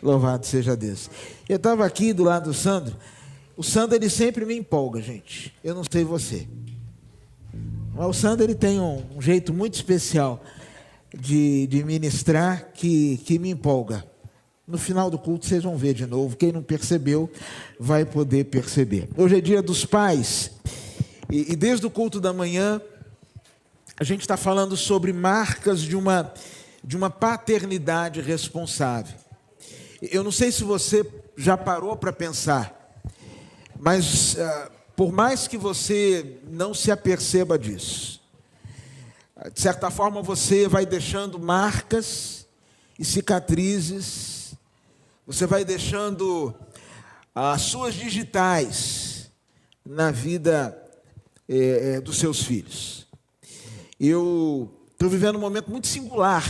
Louvado seja Deus. Eu estava aqui do lado do Sandro. O Sandro, ele sempre me empolga, gente. Eu não sei você. Mas o Sandro, ele tem um jeito muito especial de ministrar que me empolga. No final do culto vocês vão ver de novo. Quem não percebeu vai poder perceber. Hoje é dia dos pais. E desde o culto da manhã, a gente está falando sobre marcas de uma paternidade responsável. Eu não sei se você já parou para pensar, mas por mais que você não se aperceba disso, de certa forma você vai deixando marcas e cicatrizes, você vai deixando as suas digitais na vida dos seus filhos. Eu estou vivendo um momento muito singular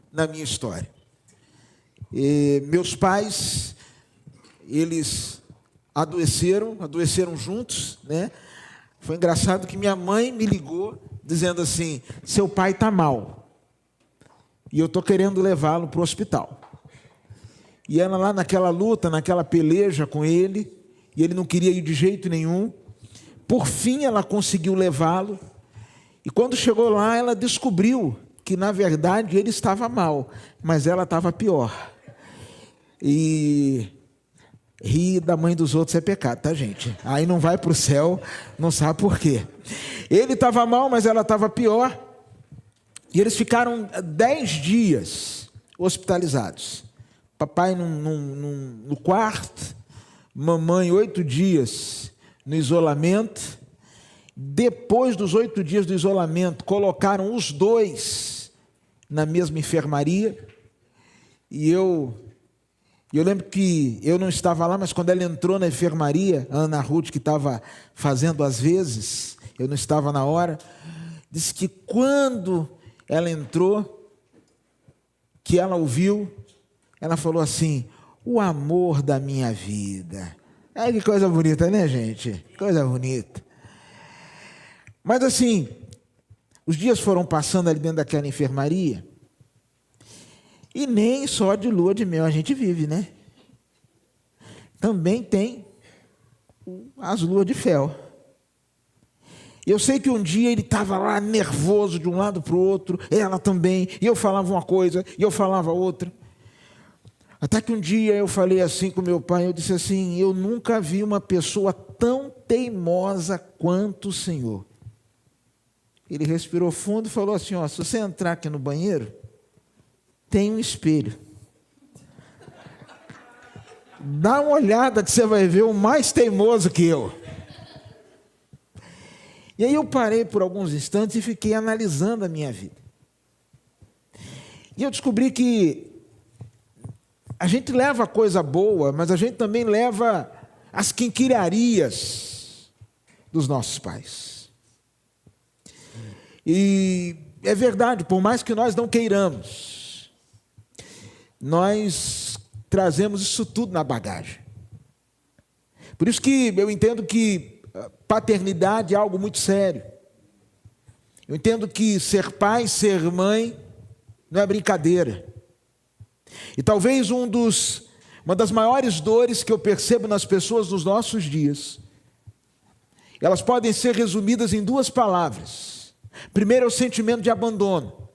na minha história. Meus pais, eles adoeceram juntos, né? Foi engraçado que minha mãe me ligou dizendo assim: seu pai está mal e eu estou querendo levá-lo para o hospital. E ela lá naquela luta, naquela peleja com ele, e ele não queria ir de jeito nenhum. Por fim ela conseguiu levá-lo, e quando chegou lá ela descobriu que na verdade ele estava mal, mas ela estava pior. E rir da mãe dos outros é pecado, tá, gente? Aí não vai para o céu, não sabe por quê. Ele estava mal, mas ela estava pior. E eles ficaram 10 dias hospitalizados. Papai no quarto, mamãe 8 dias no isolamento. Depois dos 8 dias do isolamento, colocaram os dois na mesma enfermaria. E eu lembro que eu não estava lá, mas quando ela entrou na enfermaria, a Ana Ruth, que estava fazendo às vezes, eu não estava na hora, disse que quando ela entrou, que ela ouviu, ela falou assim: o amor da minha vida. Ai, que coisa bonita, né, gente? Coisa bonita. Mas assim, os dias foram passando ali dentro daquela enfermaria, e nem só de lua de mel a gente vive, né? Também tem as luas de fel. Eu sei que um dia ele estava lá nervoso de um lado para o outro, ela também, e eu falava uma coisa, e eu falava outra. Até que um dia eu falei assim com meu pai, eu disse assim: eu nunca vi uma pessoa tão teimosa quanto o Senhor. Ele respirou fundo e falou assim: ó, se você entrar aqui no banheiro, tem um espelho. Dá uma olhada que você vai ver o mais teimoso que eu. E aí eu parei por alguns instantes e fiquei analisando a minha vida. E eu descobri que a gente leva coisa boa, mas a gente também leva as quinquilharias dos nossos pais. E é verdade, por mais que nós não queiramos, nós trazemos isso tudo na bagagem. Por isso que eu entendo que paternidade é algo muito sério. Eu entendo que ser pai, ser mãe, não é brincadeira. E talvez uma das maiores dores que eu percebo nas pessoas nos nossos dias, elas podem ser resumidas em 2 palavras. Primeiro é o sentimento de abandono.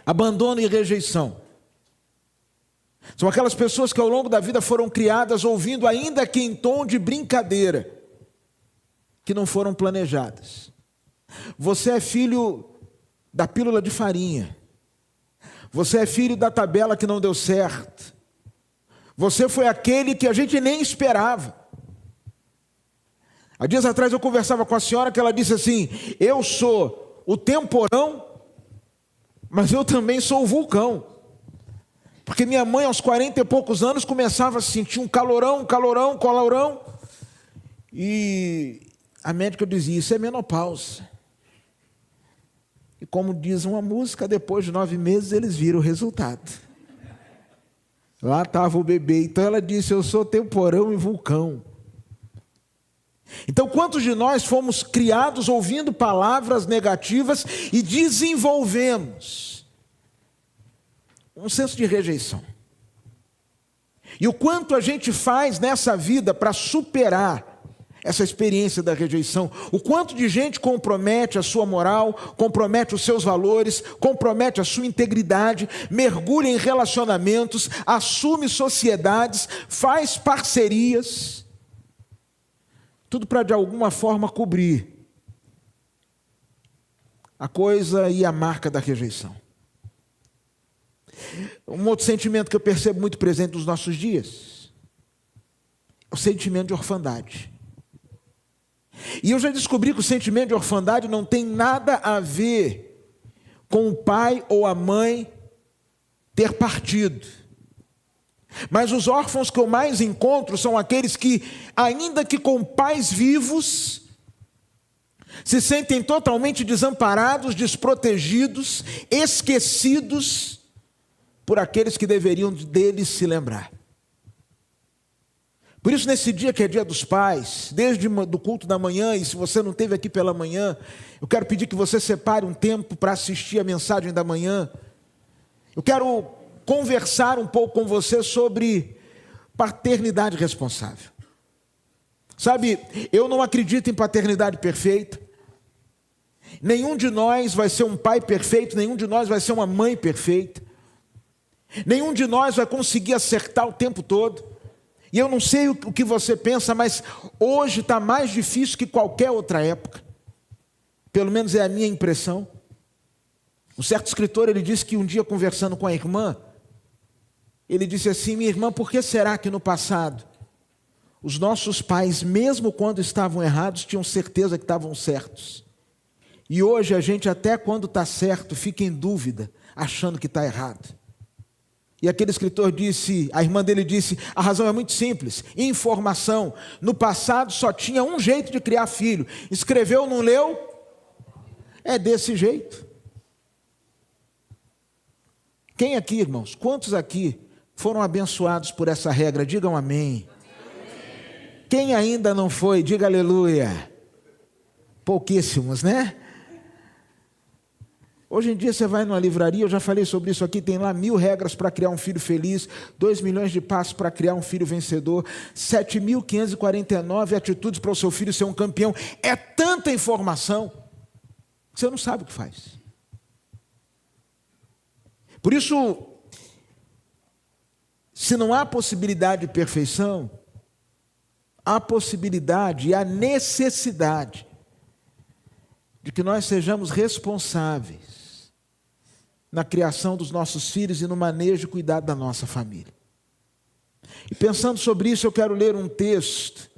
Abandono e rejeição. São aquelas pessoas que ao longo da vida foram criadas ouvindo, ainda que em tom de brincadeira, que não foram planejadas. Você é filho da pílula de farinha. Você é filho da tabela que não deu certo. Você foi aquele que a gente nem esperava. Há dias atrás eu conversava com a senhora que ela disse assim: eu sou o temporão, mas eu também sou o vulcão. Porque minha mãe, aos 40 e poucos anos, começava a sentir um calorão. E a médica dizia: isso é menopausa. E como diz uma música, depois de 9 meses eles viram o resultado. Lá estava o bebê. Então ela disse: eu sou temporão e vulcão. Então quantos de nós fomos criados ouvindo palavras negativas e desenvolvemos um senso de rejeição? E o quanto a gente faz nessa vida para superar essa experiência da rejeição. O quanto de gente compromete a sua moral, compromete os seus valores, compromete a sua integridade, mergulha em relacionamentos, assume sociedades, faz parcerias, tudo para de alguma forma cobrir a coisa e a marca da rejeição. Um outro sentimento que eu percebo muito presente nos nossos dias é o sentimento de orfandade. E eu já descobri que o sentimento de orfandade não tem nada a ver com o pai ou a mãe ter partido. Mas os órfãos que eu mais encontro são aqueles que, ainda que com pais vivos, se sentem totalmente desamparados, desprotegidos, esquecidos por aqueles que deveriam deles se lembrar. Por isso, nesse dia que é dia dos pais, desde do culto da manhã, e se você não esteve aqui pela manhã, eu quero pedir que você separe um tempo para assistir a mensagem da manhã. Eu quero conversar um pouco com você sobre paternidade responsável. Sabe, eu não acredito em paternidade perfeita. Nenhum de nós vai ser um pai perfeito, nenhum de nós vai ser uma mãe perfeita. Nenhum de nós vai conseguir acertar o tempo todo. E eu não sei o que você pensa, mas hoje está mais difícil que qualquer outra época. Pelo menos é a minha impressão. Um certo escritor, ele disse que um dia conversando com a irmã, ele disse assim: minha irmã, por que será que no passado os nossos pais, mesmo quando estavam errados, tinham certeza que estavam certos? E hoje a gente até quando está certo fica em dúvida, achando que está errado. E aquele escritor disse, a irmã dele disse, a razão é muito simples, informação. No passado só tinha um jeito de criar filho. Escreveu, não leu? É desse jeito. Quem aqui, irmãos, quantos aqui foram abençoados por essa regra? Digam amém. Quem ainda não foi, diga aleluia. Pouquíssimos, né? Hoje em dia você vai numa livraria, eu já falei sobre isso aqui, tem lá 1000 regras para criar um filho feliz, 2 milhões de passos para criar um filho vencedor, 7.549 atitudes para o seu filho ser um campeão. É tanta informação que você não sabe o que faz. Por isso, se não há possibilidade de perfeição, há possibilidade e há necessidade de que nós sejamos responsáveis na criação dos nossos filhos e no manejo e cuidado da nossa família. E pensando sobre isso, eu quero ler um texto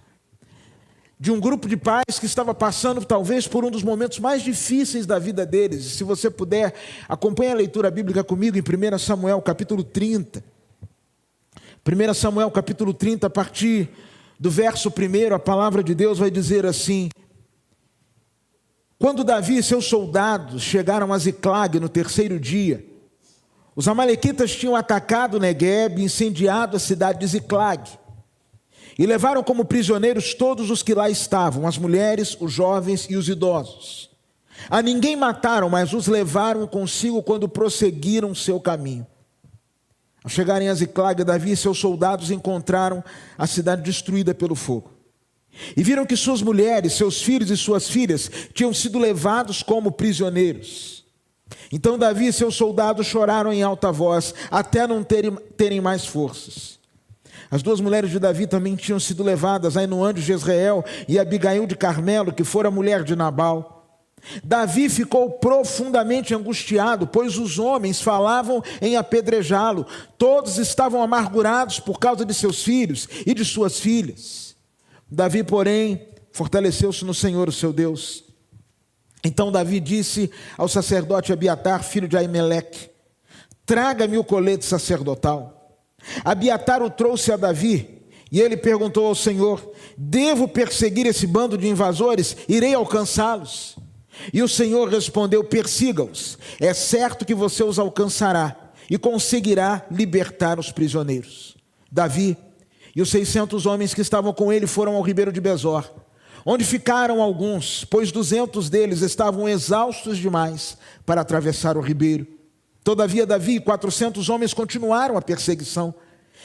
de um grupo de pais que estava passando talvez por um dos momentos mais difíceis da vida deles. E se você puder, acompanhe a leitura bíblica comigo em 1 Samuel capítulo 30. 1 Samuel capítulo 30, a partir do verso 1, a palavra de Deus vai dizer assim: quando Davi e seus soldados chegaram a Ziclag no 3º dia, os amalequitas tinham atacado Negueb e incendiado a cidade de Ziclag. E levaram como prisioneiros todos os que lá estavam, as mulheres, os jovens e os idosos. A ninguém mataram, mas os levaram consigo quando prosseguiram seu caminho. Ao chegarem a Ziclag, Davi e seus soldados encontraram a cidade destruída pelo fogo. E viram que suas mulheres, seus filhos e suas filhas tinham sido levados como prisioneiros. Então Davi e seus soldados choraram em alta voz, até não terem mais forças. As 2 mulheres de Davi também tinham sido levadas, Ainoã de Jezreel e Abigail de Carmelo, que fora mulher de Nabal. Davi ficou profundamente angustiado, pois os homens falavam em apedrejá-lo. Todos estavam amargurados por causa de seus filhos e de suas filhas. Davi, porém, fortaleceu-se no Senhor, o seu Deus. Então Davi disse ao sacerdote Abiatar, filho de Aimeleque: traga-me o colete sacerdotal. Abiatar o trouxe a Davi, e ele perguntou ao Senhor: devo perseguir esse bando de invasores? Irei alcançá-los? E o Senhor respondeu: persiga-os. É certo que você os alcançará e conseguirá libertar os prisioneiros. Davi e os 600 homens que estavam com ele foram ao ribeiro de Besor, onde ficaram alguns, pois 200 deles estavam exaustos demais para atravessar o ribeiro. Todavia Davi e 400 homens continuaram a perseguição.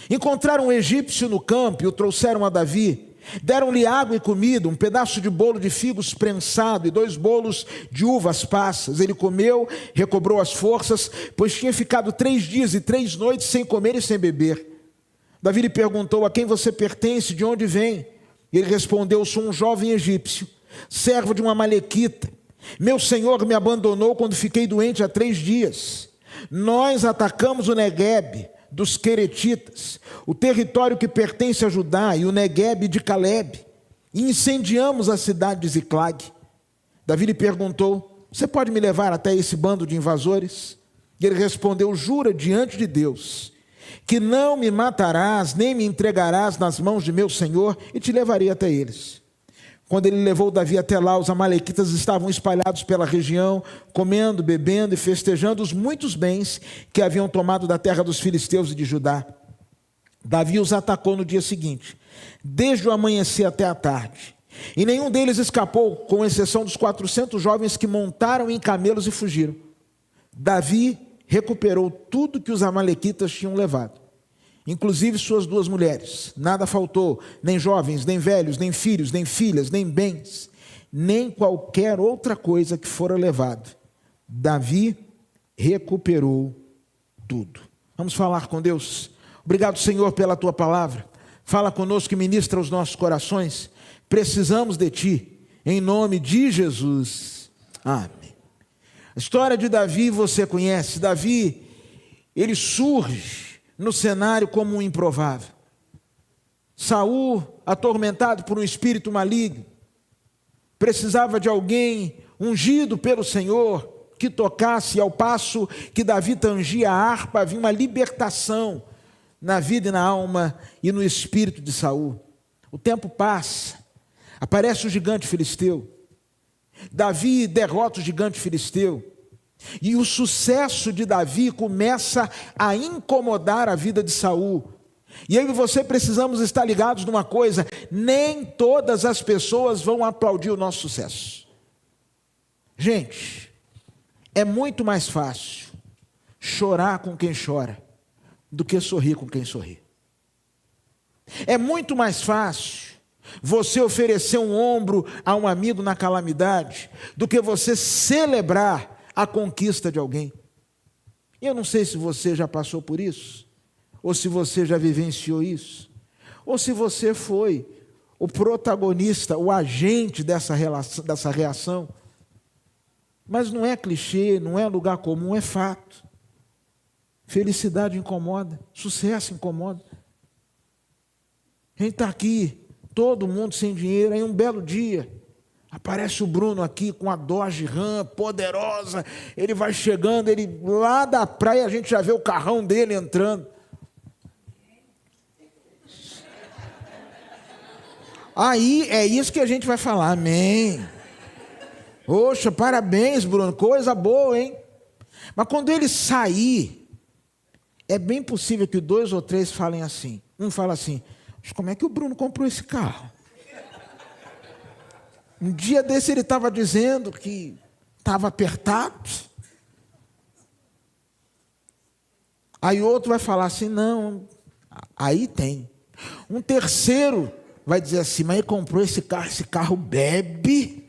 Encontraram um egípcio no campo e o trouxeram a Davi. Deram-lhe água e comida, um pedaço de bolo de figos prensado e 2 bolos de uvas passas. Ele comeu, recobrou as forças, pois tinha ficado 3 dias e 3 noites sem comer e sem beber. Davi lhe perguntou: a quem você pertence, de onde vem? Ele respondeu: sou um jovem egípcio, servo de uma amalequita. Meu senhor me abandonou quando fiquei doente há 3 dias. Nós atacamos o Neguebe dos Queretitas, o território que pertence a Judá, e o Neguebe de Calebe, e incendiamos a cidade de Ziclag. Davi lhe perguntou: você pode me levar até esse bando de invasores? E ele respondeu: jura diante de Deus que não me matarás, nem me entregarás nas mãos de meu senhor, e te levarei até eles. Quando ele levou Davi até lá, os amalequitas estavam espalhados pela região, comendo, bebendo e festejando os muitos bens que haviam tomado da terra dos filisteus e de Judá. Davi os atacou no dia seguinte, desde o amanhecer até a tarde. E nenhum deles escapou, com exceção dos 400 jovens que montaram em camelos e fugiram. Davi recuperou tudo que os amalequitas tinham levado, inclusive suas 2 mulheres. Nada faltou, nem jovens, nem velhos, nem filhos, nem filhas, nem bens, nem qualquer outra coisa que fora levado. Davi recuperou tudo. Vamos falar com Deus. Obrigado, Senhor, pela Tua palavra. Fala conosco e ministra os nossos corações. Precisamos de Ti, em nome de Jesus. Amém. A história de Davi você conhece. Davi, ele surge no cenário como um improvável. Saul, atormentado por um espírito maligno, precisava de alguém ungido pelo Senhor, que tocasse. Ao passo que Davi tangia a harpa, havia uma libertação na vida e na alma e no espírito de Saul. O tempo passa, aparece o gigante filisteu. Davi derrota o gigante filisteu, e o sucesso de Davi começa a incomodar a vida de Saul. E eu e você precisamos estar ligados numa coisa: nem todas as pessoas vão aplaudir o nosso sucesso. Gente, é muito mais fácil chorar com quem chora do que sorrir com quem sorri. É muito mais fácil você oferecer um ombro a um amigo na calamidade do que você celebrar a conquista de alguém. Eu não sei se você já passou por isso, ou se você já vivenciou isso, ou se você foi o protagonista, o agente dessa reação. Mas não é clichê, não é lugar comum, é fato. Felicidade incomoda, sucesso incomoda. A gente está aqui, todo mundo sem dinheiro, aí um belo dia aparece o Bruno aqui com a Dodge Ram poderosa. Ele vai chegando, ele lá da praia, a gente já vê o carrão dele entrando. Aí é isso que a gente vai falar, amém. Poxa, parabéns, Bruno, coisa boa, hein? Mas quando ele sair, é bem possível que 2 ou 3 falem assim. Um fala assim: como é que o Bruno comprou esse carro? Um dia desse ele estava dizendo que estava apertado. Aí outro vai falar assim: não, aí tem. Um terceiro vai dizer assim: mas ele comprou esse carro bebe.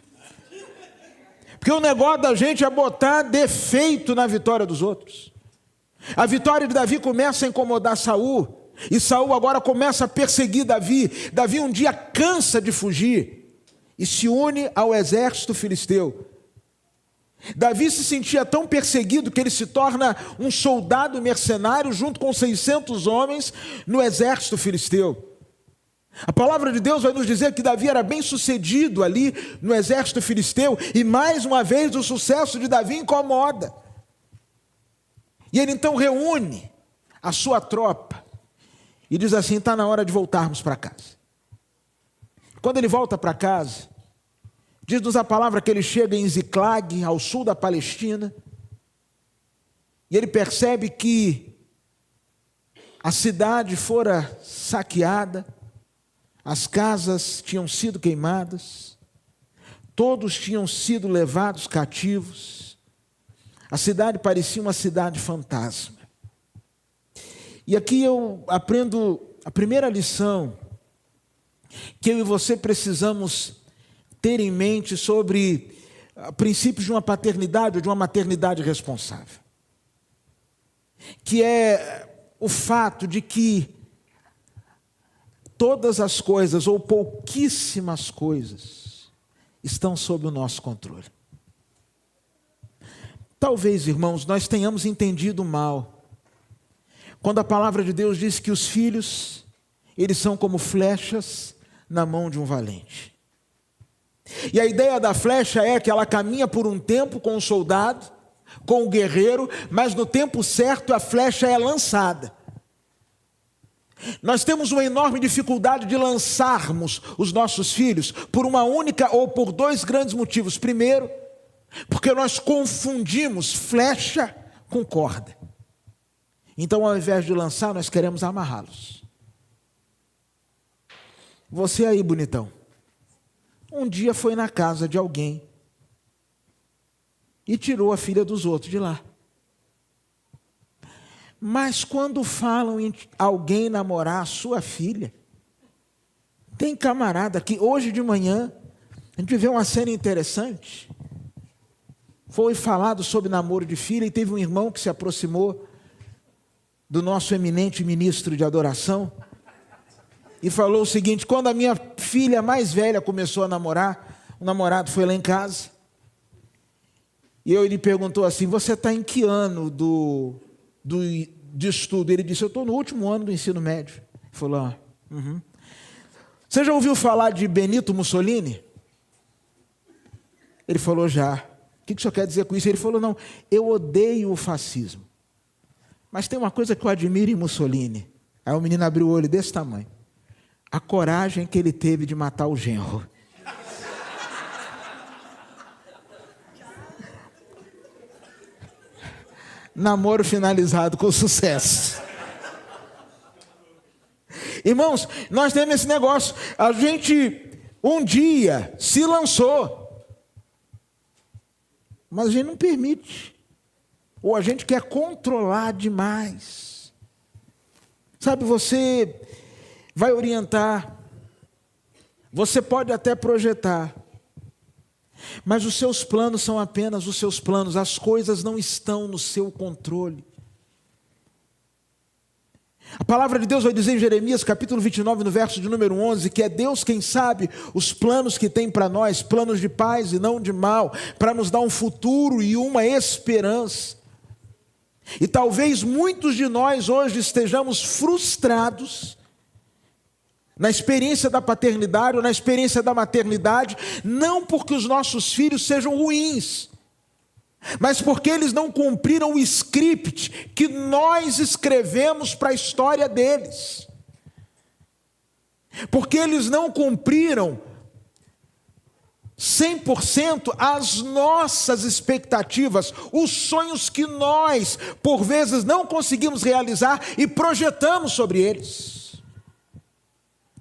Porque o negócio da gente é botar defeito na vitória dos outros. A vitória de Davi começa a incomodar Saul, e Saul agora começa a perseguir Davi. Davi um dia cansa de fugir e se une ao exército filisteu. Davi se sentia tão perseguido que ele se torna um soldado mercenário junto com 600 homens no exército filisteu. A palavra de Deus vai nos dizer que Davi era bem sucedido ali no exército filisteu, e mais uma vez o sucesso de Davi incomoda. E ele então reúne a sua tropa e diz assim: está na hora de voltarmos para casa. Quando ele volta para casa, diz-nos a palavra que ele chega em Ziclag, ao sul da Palestina, e ele percebe que a cidade fora saqueada, as casas tinham sido queimadas, todos tinham sido levados cativos, a cidade parecia uma cidade fantasma. E aqui eu aprendo a primeira lição que eu e você precisamos ter em mente sobre princípios de uma paternidade ou de uma maternidade responsável, que é o fato de que todas as coisas, ou pouquíssimas coisas, estão sob o nosso controle. Talvez, irmãos, nós tenhamos entendido mal, quando a palavra de Deus diz que os filhos, eles são como flechas na mão de um valente. E a ideia da flecha é que ela caminha por um tempo com o soldado, com o guerreiro, mas no tempo certo a flecha é lançada. Nós temos uma enorme dificuldade de lançarmos os nossos filhos por uma única ou por dois grandes motivos. Primeiro, porque nós confundimos flecha com corda. Então, ao invés de lançar, nós queremos amarrá-los. Você aí, bonitão, um dia foi na casa de alguém e tirou a filha dos outros de lá. Mas quando falam em alguém namorar a sua filha, tem camarada que hoje de manhã, a gente vê uma cena interessante. Foi falado sobre namoro de filha e teve um irmão que se aproximou do nosso eminente ministro de adoração e falou o seguinte: quando a minha filha mais velha começou a namorar, o namorado foi lá em casa e ele perguntou assim: você está em que ano de estudo? Ele disse: eu estou no último ano do ensino médio. Ele falou: Você já ouviu falar de Benito Mussolini? Ele falou: já. O que o senhor quer dizer com isso? Ele falou: não, eu odeio o fascismo, mas tem uma coisa que eu admiro em Mussolini. Aí o menino abriu o olho desse tamanho: a coragem que ele teve de matar o genro. Namoro finalizado com sucesso. Irmãos, nós temos esse negócio. A gente um dia se lançou, mas a gente não permite. Ou a gente quer controlar demais. Sabe, você vai orientar, você pode até projetar, mas os seus planos são apenas os seus planos, as coisas não estão no seu controle. A palavra de Deus vai dizer em Jeremias capítulo 29, no verso de número 11, que é Deus quem sabe os planos que tem para nós, planos de paz e não de mal, para nos dar um futuro e uma esperança. E talvez muitos de nós hoje estejamos frustrados na experiência da paternidade ou na experiência da maternidade, não porque os nossos filhos sejam ruins, mas porque eles não cumpriram o script que nós escrevemos para a história deles. Porque eles não cumpriram 100% as nossas expectativas, os sonhos que nós, por vezes, não conseguimos realizar e projetamos sobre eles.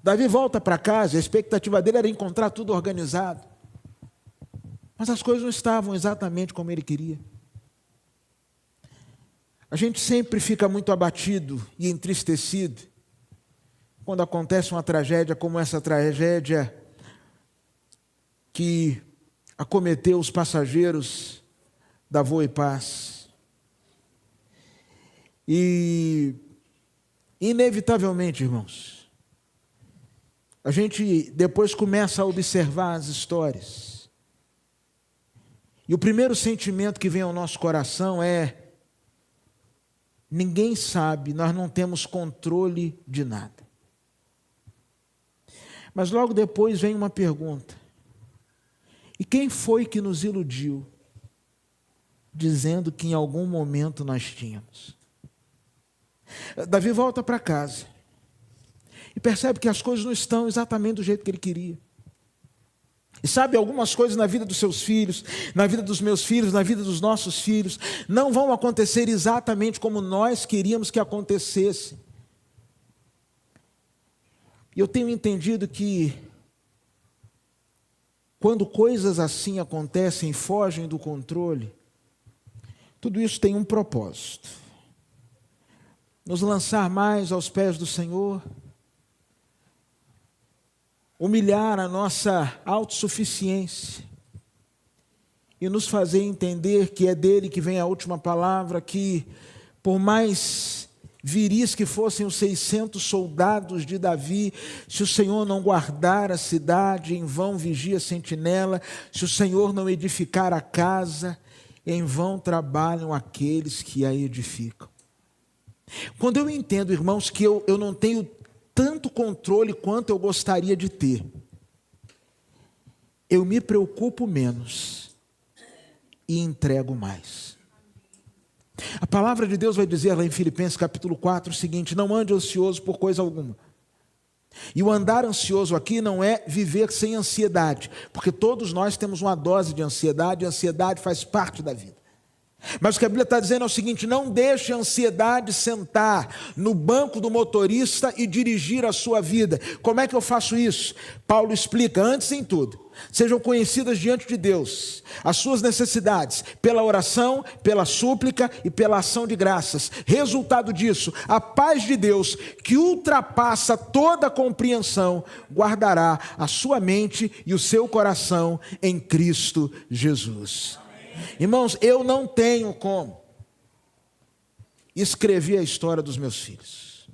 Davi volta para casa, a expectativa dele era encontrar tudo organizado. Mas as coisas não estavam exatamente como ele queria. A gente sempre fica muito abatido e entristecido quando acontece uma tragédia como essa tragédia que acometeu os passageiros da Voa e Paz. E, inevitavelmente, irmãos, a gente depois começa a observar as histórias. E o primeiro sentimento que vem ao nosso coração é: ninguém sabe, nós não temos controle de nada. Mas logo depois vem uma pergunta: e quem foi que nos iludiu, dizendo que em algum momento nós tínhamos? Davi volta para casa e percebe que as coisas não estão exatamente do jeito que ele queria. E sabe, algumas coisas na vida dos seus filhos, na vida dos meus filhos, na vida dos nossos filhos, não vão acontecer exatamente como nós queríamos que acontecesse. E eu tenho entendido que quando coisas assim acontecem, fogem do controle, tudo isso tem um propósito. nos lançar mais aos pés do Senhor, humilhar a nossa autossuficiência e nos fazer entender que é dele que vem a última palavra, que por mais viris que fossem os 600 soldados de Davi, se o Senhor não guardar a cidade, em vão vigia a sentinela, se o Senhor não edificar a casa, em vão trabalham aqueles que a edificam. Quando eu entendo, irmãos, que eu não tenho tanto controle quanto eu gostaria de ter, eu me preocupo menos e entrego mais. A palavra de Deus vai dizer lá em Filipenses capítulo 4 o seguinte: não ande ansioso por coisa alguma. E o andar ansioso aqui não é viver sem ansiedade, porque todos nós temos uma dose de ansiedade, e a ansiedade faz parte da vida. Mas o que a Bíblia está dizendo é o seguinte: não deixe a ansiedade sentar no banco do motorista e dirigir a sua vida. Como é que eu faço isso? Paulo explica: antes em tudo, sejam conhecidas diante de Deus as suas necessidades, pela oração, pela súplica e pela ação de graças. Resultado disso, a paz de Deus, que ultrapassa toda compreensão, guardará a sua mente e o seu coração em Cristo Jesus. Irmãos, eu não tenho como escrever a história dos meus filhos.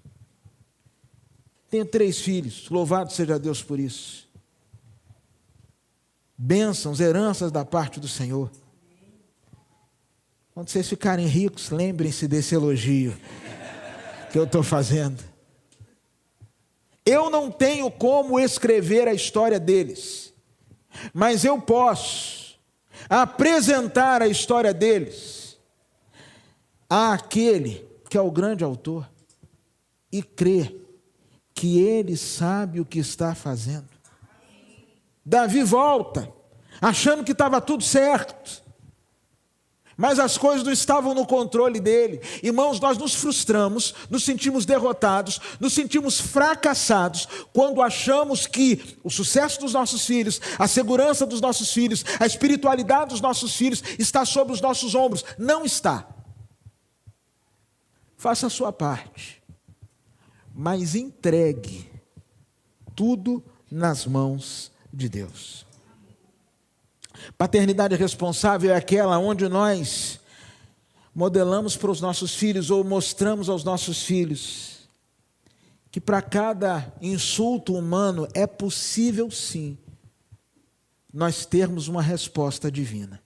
Tenho 3 filhos, louvado seja Deus por isso. Bênçãos, heranças da parte do Senhor. Quando vocês ficarem ricos, lembrem-se desse elogio que eu estou fazendo. Eu não tenho como escrever a história deles, mas eu posso apresentar a história deles àquele que é o grande autor e crer que ele sabe o que está fazendo. Davi volta achando que estava tudo certo, mas as coisas não estavam no controle dele. Irmãos, nós nos frustramos, nos sentimos derrotados, nos sentimos fracassados quando achamos que o sucesso dos nossos filhos, a segurança dos nossos filhos, a espiritualidade dos nossos filhos está sobre os nossos ombros. Não está. Faça a sua parte, mas entregue tudo nas mãos de Deus. Paternidade responsável é aquela onde nós modelamos para os nossos filhos ou mostramos aos nossos filhos que para cada insulto humano é possível sim nós termos uma resposta divina.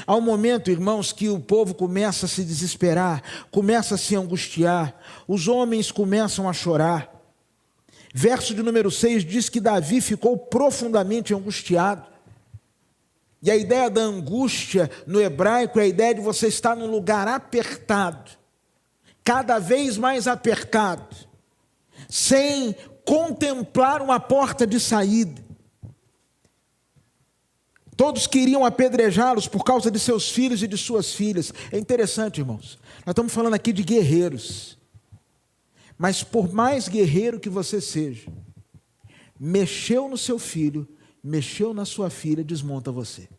Há um momento, irmãos, que o povo começa a se desesperar, começa a se angustiar, os homens começam a chorar. Verso de número 6 diz que Davi ficou profundamente angustiado. E a ideia da angústia no hebraico é a ideia de você estar num lugar apertado, cada vez mais apertado, sem contemplar uma porta de saída. Todos queriam apedrejá-los por causa de seus filhos e de suas filhas. É interessante, irmãos, nós estamos falando aqui de guerreiros, mas por mais guerreiro que você seja, mexeu no seu filho, mexeu na sua filha, desmonta você.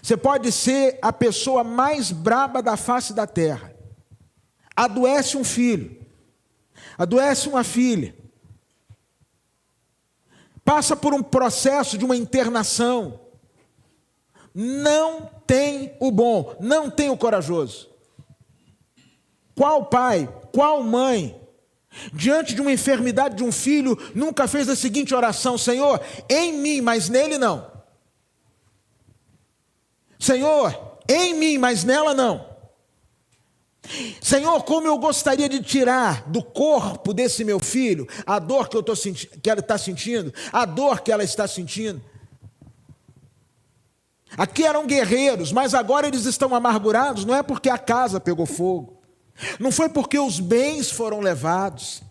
Você pode ser a pessoa mais braba da face da terra, adoece um filho, adoece uma filha, passa por um processo de uma internação, não tem o bom, não tem o corajoso. Qual pai, qual mãe, diante de uma enfermidade de um filho, nunca fez a seguinte oração: Senhor, em mim, mas nele não. Senhor, em mim, mas nela não. Senhor, como eu gostaria de tirar do corpo desse meu filho a dor que eu estou sentindo, que ela está sentindo, a dor que ela está sentindo. Aqui eram guerreiros, mas agora eles estão amargurados, não é porque a casa pegou fogo, não foi porque os bens foram levados.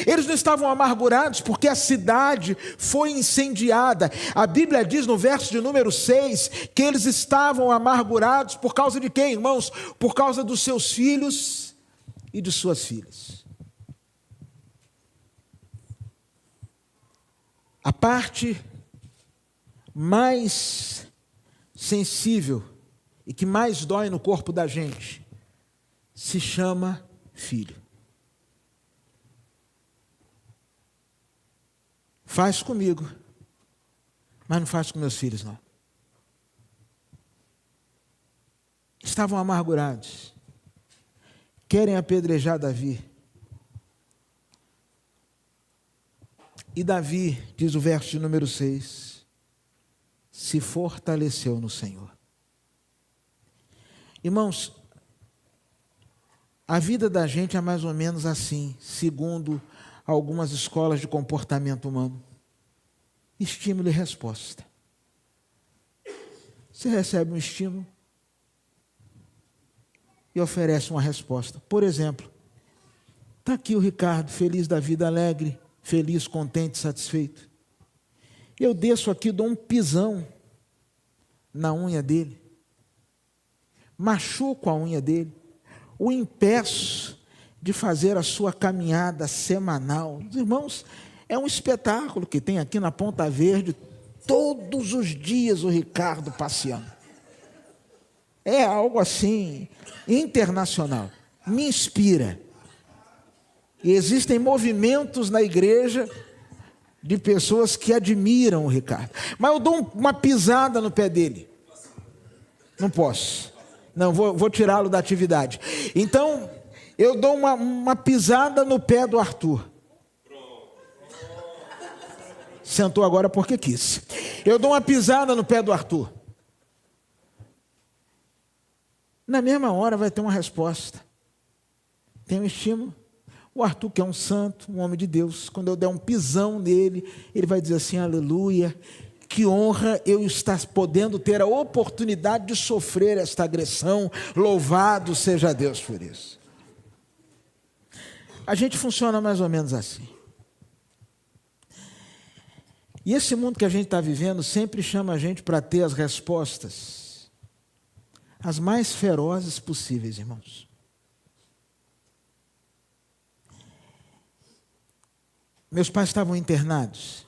Eles não estavam amargurados porque a cidade foi incendiada. A Bíblia diz no verso de número 6 que eles estavam amargurados por causa de quem, irmãos? Por causa dos seus filhos e de suas filhas. A parte mais sensível e que mais dói no corpo da gente se chama filho. Faz comigo, mas não faz com meus filhos, não. Estavam amargurados, querem apedrejar Davi. E Davi, diz o verso de número 6, se fortaleceu no Senhor. Irmãos, a vida da gente é mais ou menos assim, segundo algumas escolas de comportamento humano. Estímulo e resposta. Você recebe um estímulo e oferece uma resposta. Por exemplo, está aqui o Ricardo, feliz da vida, alegre, feliz, contente, satisfeito. Eu desço aqui, dou um pisão na unha dele, machuco a unha dele, o impeço de fazer a sua caminhada semanal. Irmãos, é um espetáculo que tem aqui na Ponta Verde, todos os dias o Ricardo passeando. É algo assim, internacional, me inspira. E existem movimentos na igreja de pessoas que admiram o Ricardo. Mas eu dou uma pisada no pé dele. Não posso. Não, vou tirá-lo da atividade. Então, eu dou uma pisada no pé do Arthur. Sentou agora porque quis. Eu dou uma pisada no pé do Arthur. Na mesma hora vai ter uma resposta. Tem um estímulo. O Arthur, que é um santo, um homem de Deus, quando eu der um pisão nele, ele vai dizer assim, aleluia, que honra eu estar podendo ter a oportunidade de sofrer esta agressão, louvado seja Deus por isso. A gente funciona mais ou menos assim. E esse mundo que a gente está vivendo sempre chama a gente para ter as respostas, as mais ferozes possíveis, irmãos. Meus pais estavam internados.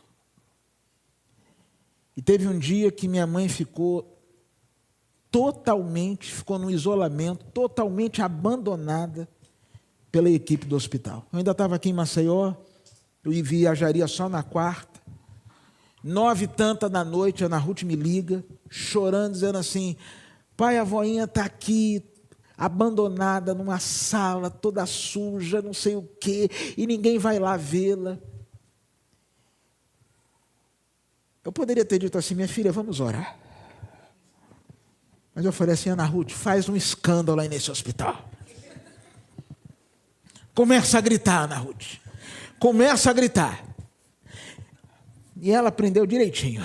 E teve um dia que minha mãe ficou no isolamento, totalmente abandonada pela equipe do hospital. Eu ainda estava aqui em Maceió, eu viajaria só na quarta. 9h da noite, a Ana Ruth me liga, chorando, dizendo assim, pai, a voinha está aqui, abandonada numa sala, toda suja, não sei o quê, e ninguém vai lá vê-la. Eu poderia ter dito assim, minha filha, vamos orar. Mas eu falei assim, Ana Ruth, faz um escândalo aí nesse hospital. Começa a gritar, Ana Ruth. Começa a gritar. E ela aprendeu direitinho.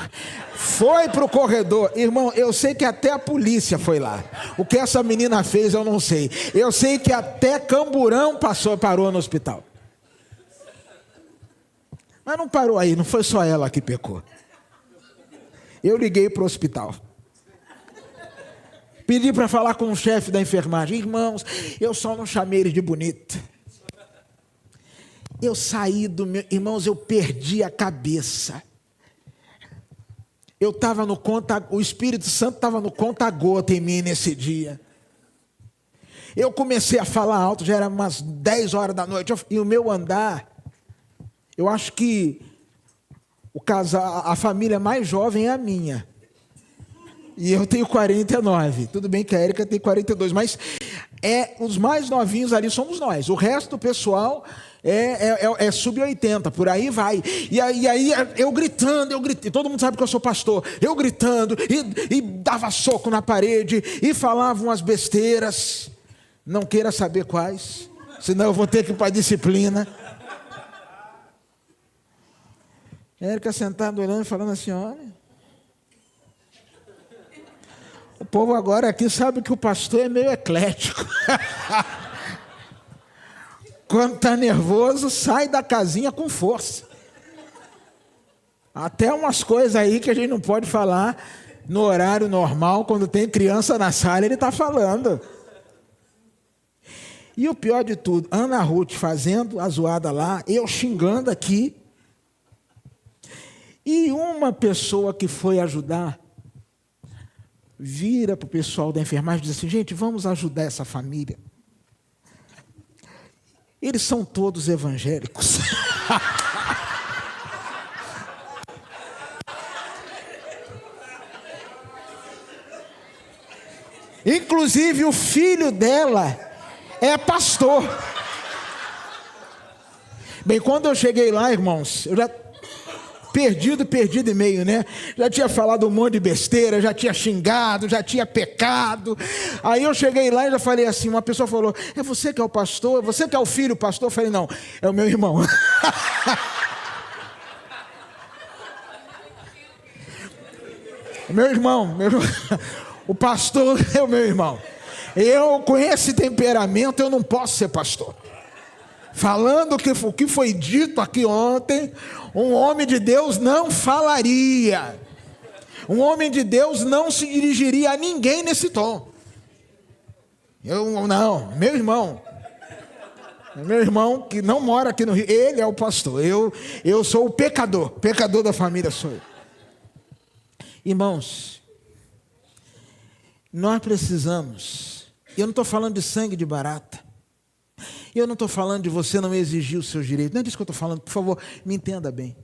Foi para o corredor. Irmão, eu sei que até a polícia foi lá. O que essa menina fez, eu não sei. Eu sei que até Camburão parou no hospital. Mas não parou aí, não foi só ela que pecou. Eu liguei para o hospital. Pedi para falar com o chefe da enfermagem. Irmãos, eu só não chamei ele de bonito. Eu saí do meu... Irmãos, eu perdi a cabeça. Eu estava no conta... O Espírito Santo estava no conta-gota em mim nesse dia. Eu comecei a falar alto, já era umas 10 horas da noite. E o meu andar... Eu acho que a família mais jovem é a minha. E eu tenho 49. Tudo bem que a Érica tem 42, mas os mais novinhos ali somos nós. O resto do pessoal é sub-80, por aí vai. E aí eu gritando, e todo mundo sabe que eu sou pastor. Eu gritando, e dava soco na parede, e falava umas besteiras. Não queira saber quais, senão eu vou ter que ir para a disciplina. A Érica sentada olhando e falando assim, olha... O povo agora aqui sabe que o pastor é meio eclético. Quando está nervoso, sai da casinha com força. Até umas coisas aí que a gente não pode falar no horário normal, quando tem criança na sala, ele está falando. E o pior de tudo, Ana Ruth fazendo a zoada lá, eu xingando aqui. E uma pessoa que foi ajudar, vira para o pessoal da enfermagem e diz assim, gente, vamos ajudar essa família. Eles são todos evangélicos. Inclusive o filho dela é pastor. Bem, quando eu cheguei lá, irmãos, eu já perdido e meio, né? Já tinha falado um monte de besteira, já tinha xingado, já tinha pecado. Aí eu cheguei lá e já falei assim, uma pessoa falou, é você que é o pastor? É você que é o filho pastor? Eu falei, não, é o meu irmão. Meu irmão, o pastor é o meu irmão. Eu, com esse temperamento, eu não posso ser pastor. Falando o que foi dito aqui ontem, um homem de Deus não falaria. Um homem de Deus não se dirigiria a ninguém nesse tom. Meu irmão que não mora aqui no Rio, ele é o pastor. Eu sou o pecador da família sou eu. Irmãos, nós precisamos, eu não estou falando de sangue de barata, eu não estou falando de você não exigir os seus direitos, não é disso que eu estou falando, por favor, me entenda bem.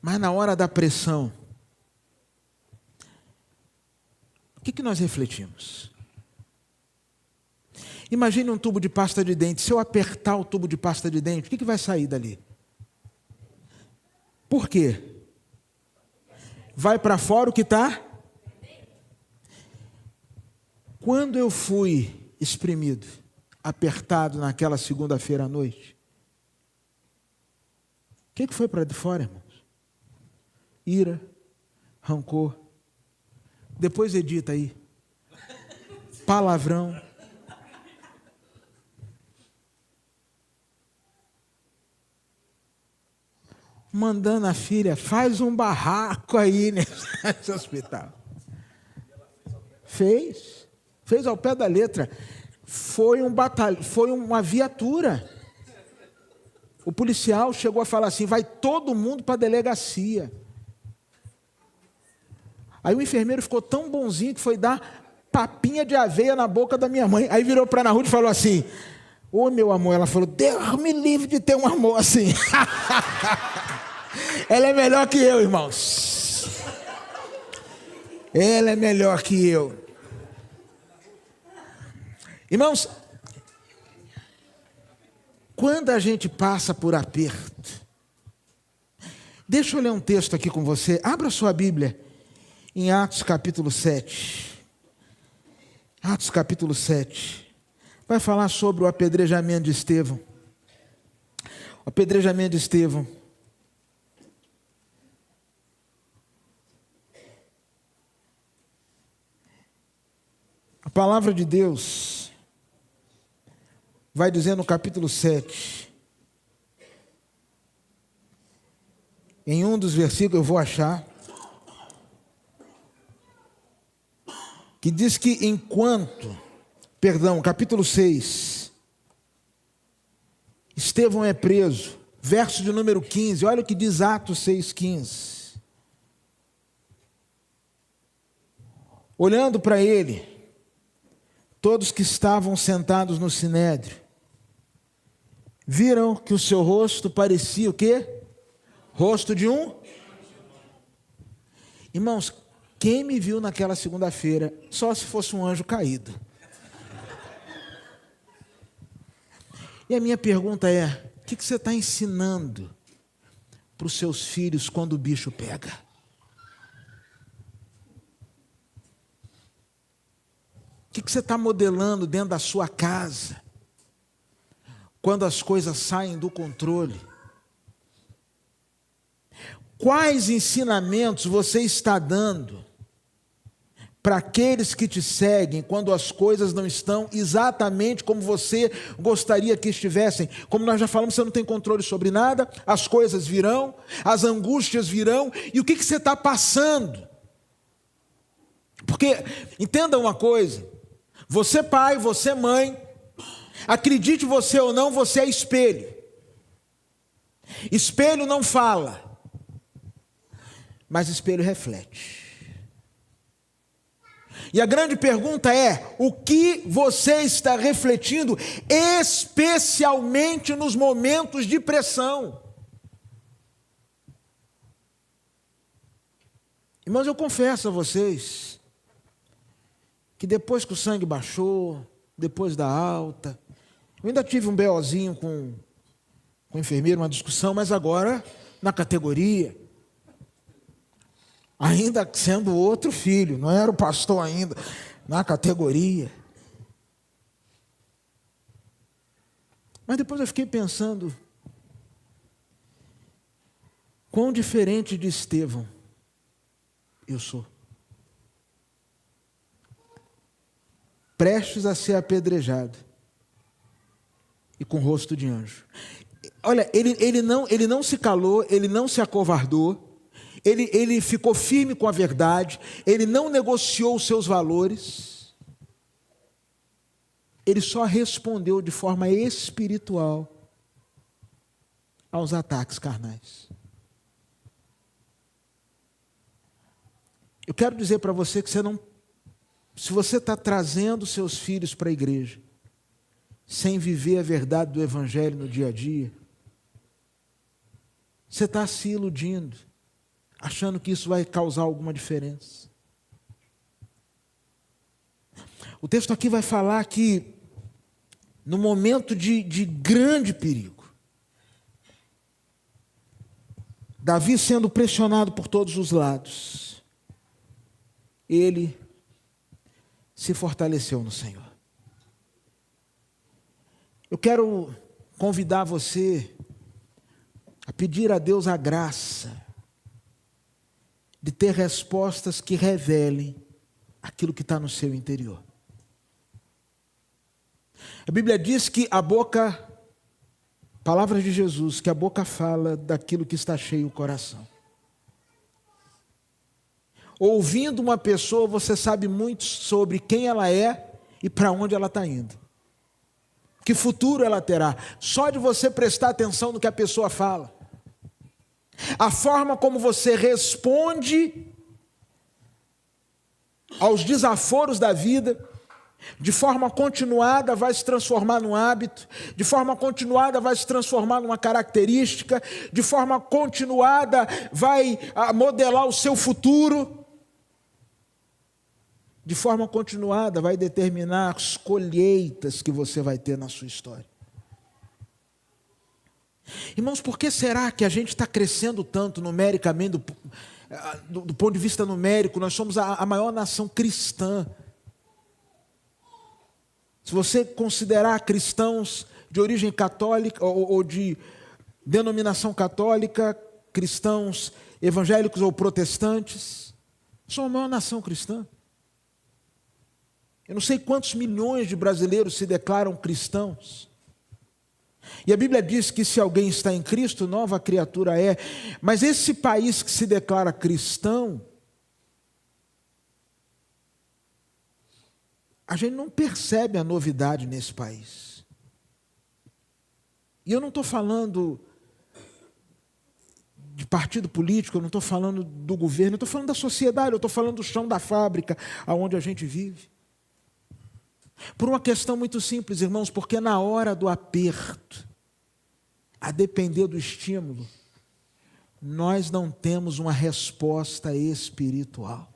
Mas na hora da pressão, o que nós refletimos? Imagine um tubo de pasta de dente, se eu apertar o tubo de pasta de dente, o que vai sair dali? Por quê? Vai para fora o que está? Quando eu fui espremido, apertado naquela segunda-feira à noite, o que foi para de fora, irmãos? Ira, rancor. Depois edita aí. Palavrão. Mandando a filha, faz um barraco aí nesse hospital. Fez ao pé da letra. Foi uma viatura. O policial chegou a falar assim, vai todo mundo para a delegacia. Aí o enfermeiro ficou tão bonzinho que foi dar papinha de aveia na boca da minha mãe. Aí virou para a Ana Ruth e falou assim, ô meu amor, ela falou, Deus me livre de ter um amor assim. Ela é melhor que eu, irmãos. Ela é melhor que eu. Irmãos, quando a gente passa por aperto, deixa eu ler um texto aqui com você. Abra sua Bíblia em Atos capítulo 7. Atos capítulo 7. Vai falar sobre o apedrejamento de Estevão. O apedrejamento de Estevão. A palavra de Deus vai dizer no capítulo 7, em um dos versículos eu vou achar, que diz que capítulo 6, Estevão é preso, verso de número 15, olha o que diz Atos 6,15. Olhando para ele, todos que estavam sentados no sinédrio, viram que o seu rosto parecia o quê? Rosto de um? Irmãos, quem me viu naquela segunda-feira, só se fosse um anjo caído. E a minha pergunta é, o que você está ensinando para os seus filhos quando o bicho pega? O que você está modelando dentro da sua casa, quando as coisas saem do controle? Quais ensinamentos você está dando para aqueles que te seguem, quando as coisas não estão exatamente como você gostaria que estivessem? Como nós já falamos, você não tem controle sobre nada, as coisas virão, as angústias virão, e o que você está passando? Porque, entenda uma coisa, você pai, você mãe, acredite você ou não, você é espelho. Espelho não fala, mas espelho reflete. E a grande pergunta é: o que você está refletindo, especialmente nos momentos de pressão? Irmãos, eu confesso a vocês que depois que o sangue baixou, depois da alta, eu ainda tive um BOzinho com o enfermeiro, uma discussão, mas agora na categoria, ainda sendo outro filho, não era o pastor ainda, na categoria. Mas depois eu fiquei pensando, quão diferente de Estevão eu sou. Prestes a ser apedrejado e com rosto de anjo. Olha, ele não se calou, ele não se acovardou, ele ficou firme com a verdade, ele não negociou os seus valores, ele só respondeu de forma espiritual aos ataques carnais. Eu quero dizer para você que se você está trazendo seus filhos para a igreja, sem viver a verdade do Evangelho no dia a dia, você está se iludindo, achando que isso vai causar alguma diferença. O texto aqui vai falar que, no momento de grande perigo, Davi sendo pressionado por todos os lados, ele se fortaleceu no Senhor. Eu quero convidar você a pedir a Deus a graça de ter respostas que revelem aquilo que está no seu interior. A Bíblia diz que a boca, palavras de Jesus, que a boca fala daquilo que está cheio o coração. Ouvindo uma pessoa, você sabe muito sobre quem ela é e para onde ela está indo. Que futuro ela terá, só de você prestar atenção no que a pessoa fala. A forma como você responde aos desaforos da vida, de forma continuada vai se transformar num hábito, de forma continuada vai se transformar numa característica, de forma continuada vai modelar o seu futuro, de forma continuada vai determinar as colheitas que você vai ter na sua história. Irmãos, por que será que a gente está crescendo tanto numericamente, do ponto de vista numérico? Nós somos a maior nação cristã. Se você considerar cristãos de origem católica ou de denominação católica, cristãos evangélicos ou protestantes, somos a maior nação cristã. Eu não sei quantos milhões de brasileiros se declaram cristãos. E a Bíblia diz que se alguém está em Cristo, nova criatura é. Mas esse país que se declara cristão, a gente não percebe a novidade nesse país. E eu não estou falando de partido político, eu não estou falando do governo, eu estou falando da sociedade, eu estou falando do chão da fábrica, onde a gente vive. Por uma questão muito simples, irmãos, porque na hora do aperto, a depender do estímulo, nós não temos uma resposta espiritual.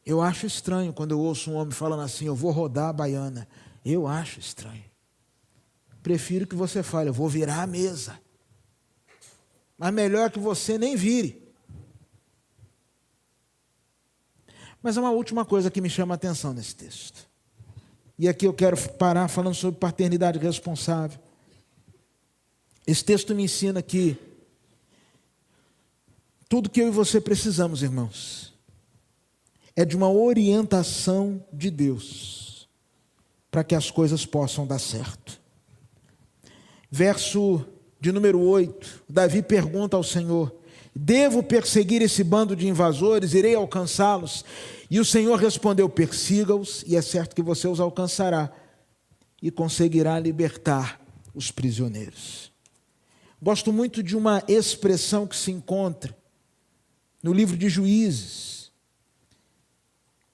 Eu acho estranho quando eu ouço um homem falando assim, eu vou rodar a baiana. Eu acho estranho. Prefiro que você fale, eu vou virar a mesa. Mas melhor que você nem vire. Mas há uma última coisa que me chama a atenção nesse texto. E aqui eu quero parar falando sobre paternidade responsável. Esse texto me ensina que tudo que eu e você precisamos, irmãos, é de uma orientação de Deus para que as coisas possam dar certo. Verso de número 8, Davi pergunta ao Senhor, devo perseguir esse bando de invasores, irei alcançá-los? E o Senhor respondeu, persiga-os, e é certo que você os alcançará, e conseguirá libertar os prisioneiros. Gosto muito de uma expressão que se encontra no livro de Juízes,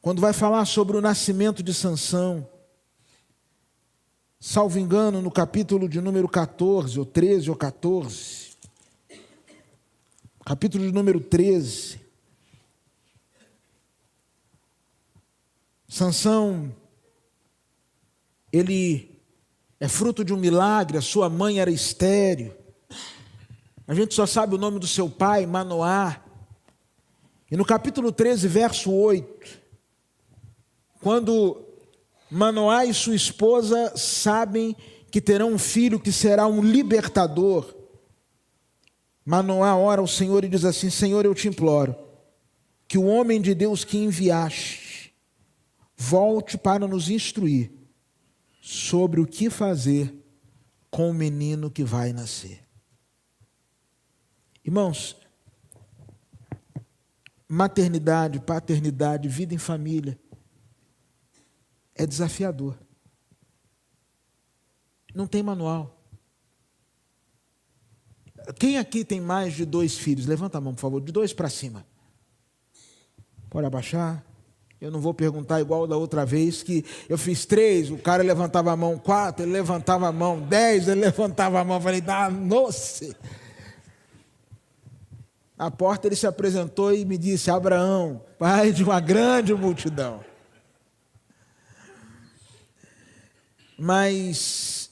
quando vai falar sobre o nascimento de Sansão, salvo engano, no capítulo de número 14, ou 13 ou 14, capítulo de número 13, Sansão, ele é fruto de um milagre, a sua mãe era estéril, a gente só sabe o nome do seu pai, Manoá, e no capítulo 13, verso 8, quando Manoá e sua esposa sabem que terão um filho que será um libertador, Manoá ora ao Senhor e diz assim: Senhor, eu te imploro, que o homem de Deus que enviaste volte para nos instruir sobre o que fazer com o menino que vai nascer. Irmãos, maternidade, paternidade, vida em família é desafiador. Não tem manual. Quem aqui tem mais de 2 filhos? Levanta a mão, por favor, de 2 para cima. Pode abaixar. Eu não vou perguntar igual da outra vez, que eu fiz 3, o cara levantava a mão, 4, ele levantava a mão, 10, ele levantava a mão. Eu falei, nossa. Na porta ele se apresentou e me disse: Abraão, pai de uma grande multidão. Mas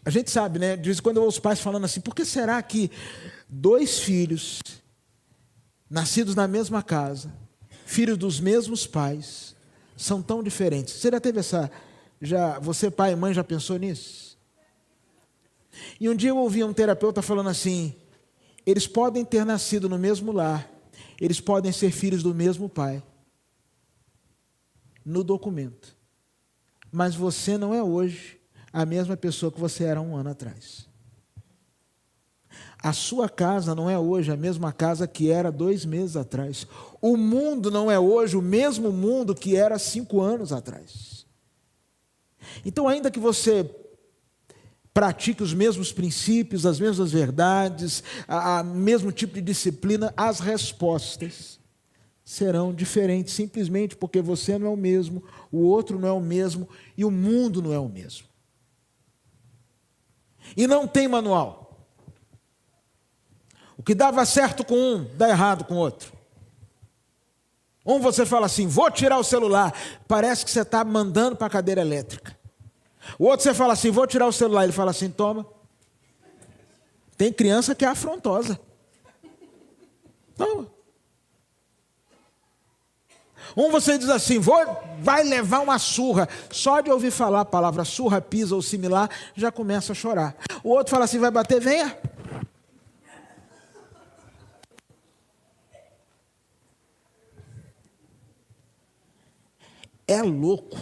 a gente sabe, né? De vez em quando eu ouço pais falando assim: por que será que 2 filhos, nascidos na mesma casa, filhos dos mesmos pais, são tão diferentes? Você já teve você, pai e mãe, já pensou nisso? E um dia eu ouvi um terapeuta falando assim: eles podem ter nascido no mesmo lar, eles podem ser filhos do mesmo pai, no documento, mas você não é hoje a mesma pessoa que você era 1 ano atrás. A sua casa não é hoje a mesma casa que era 2 meses atrás. O mundo não é hoje o mesmo mundo que era 5 anos atrás. Então, ainda que você pratique os mesmos princípios, as mesmas verdades, o mesmo tipo de disciplina, as respostas serão diferentes, simplesmente porque você não é o mesmo, o outro não é o mesmo e o mundo não é o mesmo. E não tem manual. O que dava certo com um, dá errado com o outro. Um você fala assim: vou tirar o celular, parece que você está mandando para a cadeira elétrica. O outro você fala assim: vou tirar o celular, ele fala assim: toma. Tem criança que é afrontosa. Toma. Um você diz assim: vai levar uma surra. Só de ouvir falar a palavra surra, pisa ou similar, já começa a chorar. O outro fala assim: vai bater, venha. É louco.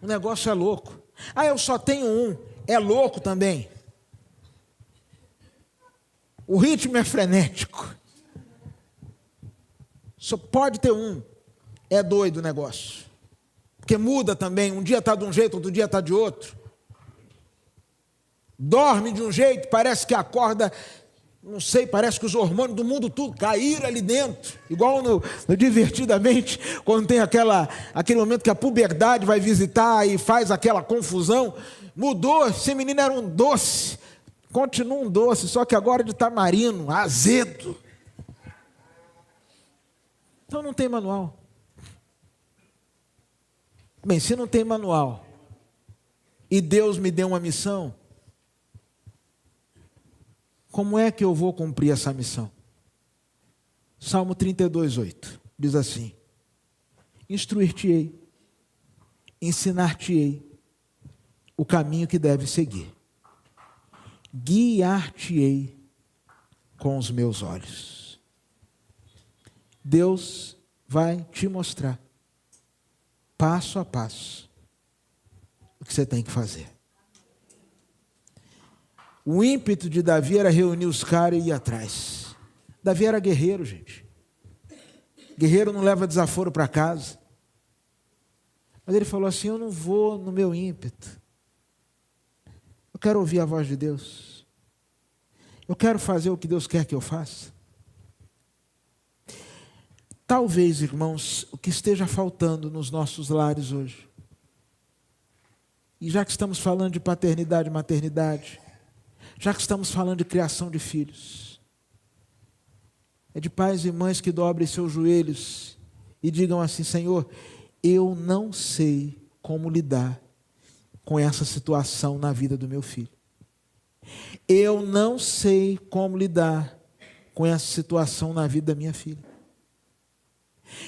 O negócio é louco. Eu só tenho um. É louco também. O ritmo é frenético. Só pode ter um. É doido o negócio. Porque muda também. Um dia está de um jeito, outro dia está de outro. Dorme de um jeito, parece que acorda, não sei, parece que os hormônios do mundo tudo caíram ali dentro. Igual no Divertidamente, quando tem aquele momento que a puberdade vai visitar e faz aquela confusão. Mudou, esse menino era um doce. Continua um doce, só que agora de tamarino, azedo. Então não tem manual. Bem, se não tem manual e Deus me deu uma missão, como é que eu vou cumprir essa missão? Salmo 32:8 diz assim: instruir-te-ei, ensinar-te-ei o caminho que deve seguir, guiar-te-ei com os meus olhos. Deus vai te mostrar, passo a passo, o que você tem que fazer. O ímpeto de Davi era reunir os caras e ir atrás. Davi era guerreiro, gente. Guerreiro não leva desaforo para casa. Mas ele falou assim: eu não vou no meu ímpeto. Eu quero ouvir a voz de Deus. Eu quero fazer o que Deus quer que eu faça. Talvez, irmãos, o que esteja faltando nos nossos lares hoje, e já que estamos falando de paternidade e maternidade, já que estamos falando de criação de filhos, é de pais e mães que dobrem seus joelhos e digam assim: Senhor, eu não sei como lidar com essa situação na vida do meu filho. Eu não sei como lidar com essa situação na vida da minha filha.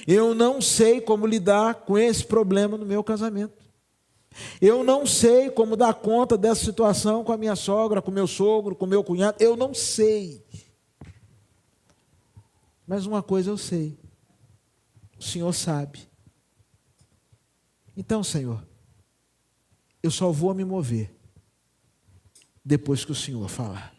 Eu não sei como lidar com esse problema no meu casamento. Eu não sei como dar conta dessa situação com a minha sogra, com o meu sogro, com o meu cunhado. Eu não sei. Mas uma coisa eu sei. O Senhor sabe. Então, Senhor, eu só vou me mover depois que o Senhor falar.